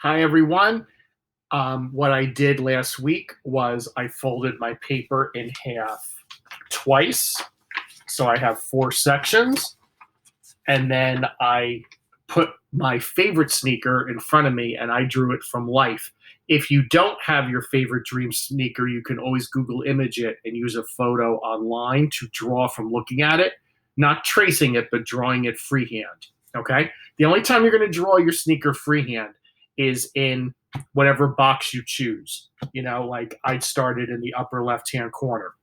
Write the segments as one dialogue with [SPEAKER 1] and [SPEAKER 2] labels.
[SPEAKER 1] Hi, everyone. What I did last week was I folded my paper in half twice. So I have 4 sections. And then I put my favorite sneaker in front of me and I drew it from life. If you don't have your favorite dream sneaker, you can always Google image it and use a photo online to draw from looking at it, not tracing it, but drawing it freehand. Okay. The only time you're going to draw your sneaker freehand is in whatever box you choose. Like I started in the upper left hand corner.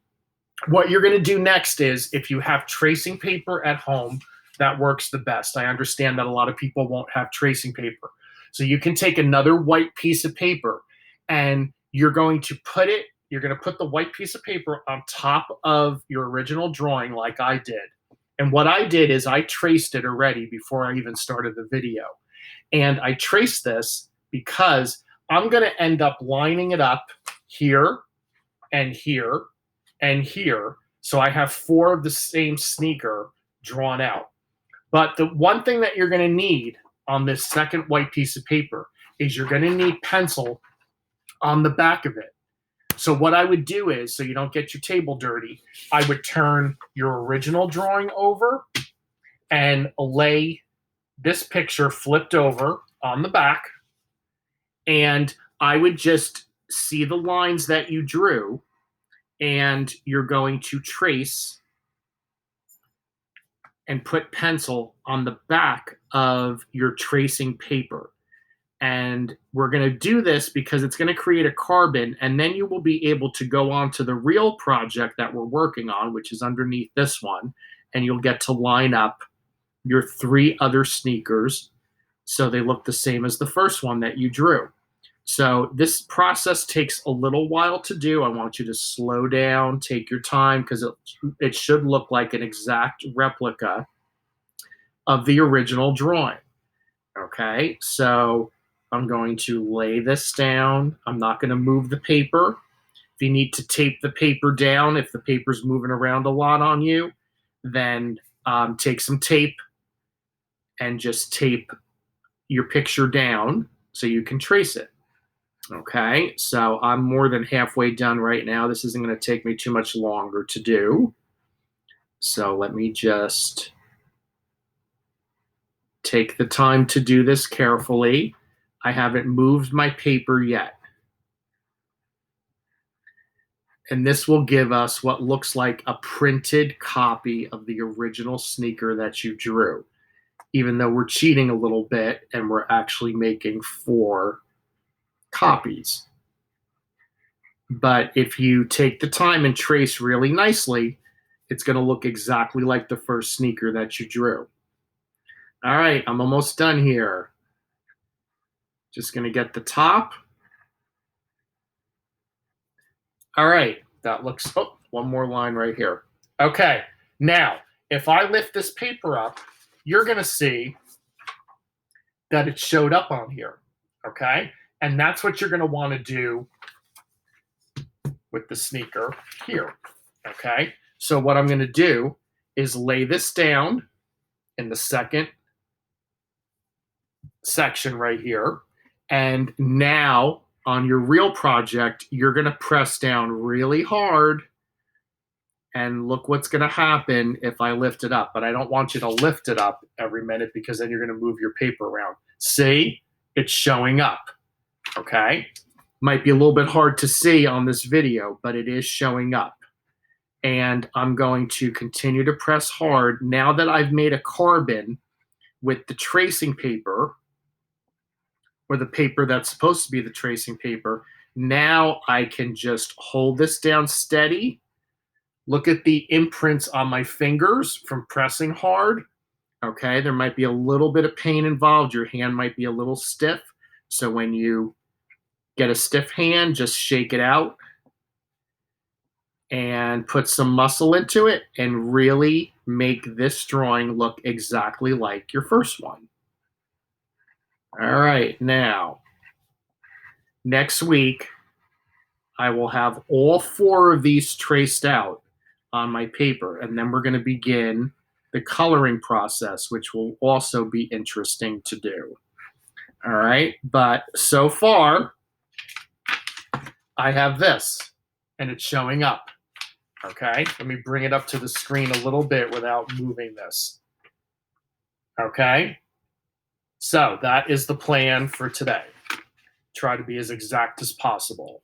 [SPEAKER 1] What you're going to do next is if you have tracing paper at home, that works the best. I understand that a lot of people won't have tracing paper. So you can take another white piece of paper and you're going to put the white piece of paper on top of your original drawing like I did. And what I did is I traced it already before I even started the video. And I traced this because I'm going to end up lining it up here and here and here. So I have 4 of the same sneaker drawn out. But the one thing that you're going to need on this second white piece of paper is you're going to need pencil on the back of it. So what I would do is, so you don't get your table dirty, I would turn your original drawing over and lay this picture flipped over on the back. And I would just see the lines that you drew, and you're going to trace and put pencil on the back of your tracing paper. And we're going to do this because it's going to create a carbon, and then you will be able to go on to the real project that we're working on, which is underneath this one, and you'll get to line up your 3 other sneakers so they look the same as the first one that you drew. So this process takes a little while to do. I want you to slow down, take your time, because it should look like an exact replica of the original drawing. Okay, so I'm going to lay this down. I'm not going to move the paper. If you need to tape the paper down, if the paper's moving around a lot on you, then take some tape and just tape your picture down so you can trace it. Okay, so I'm more than halfway done right now. This isn't going to take me too much longer to do. So let me just take the time to do this carefully. I haven't moved my paper yet. And this will give us what looks like a printed copy of the original sneaker that you drew, even though we're cheating a little bit and we're actually making 4 copies. But if you take the time and trace really nicely, it's going to look exactly like the first sneaker that you drew. All right, I'm almost done here. Just going to get the top. All right, that looks, one more line right here. Okay, now, if I lift this paper up, you're going to see that it showed up on here, okay? And that's what you're going to want to do with the sneaker here, okay? So what I'm going to do is lay this down in the second section right here. And now on your real project, you're going to press down really hard, and look what's going to happen if I lift it up. But I don't want you to lift it up every minute because then you're going to move your paper around. See, it's showing up, okay? Might be a little bit hard to see on this video, but it is showing up. And I'm going to continue to press hard. Now that I've made a carbon with the tracing paper, or the paper that's supposed to be the tracing paper, now I can just hold this down steady. Look at the imprints on my fingers from pressing hard. Okay, there might be a little bit of pain involved. Your hand might be a little stiff. So when you get a stiff hand, just shake it out and put some muscle into it and really make this drawing look exactly like your first one. All right, now, next week, I will have all 4 of these traced out on my paper, and then we're going to begin the coloring process, which will also be interesting to do. All right, but so far, I have this, and it's showing up. Okay, let me bring it up to the screen a little bit without moving this. Okay, so that is the plan for today. Try to be as exact as possible.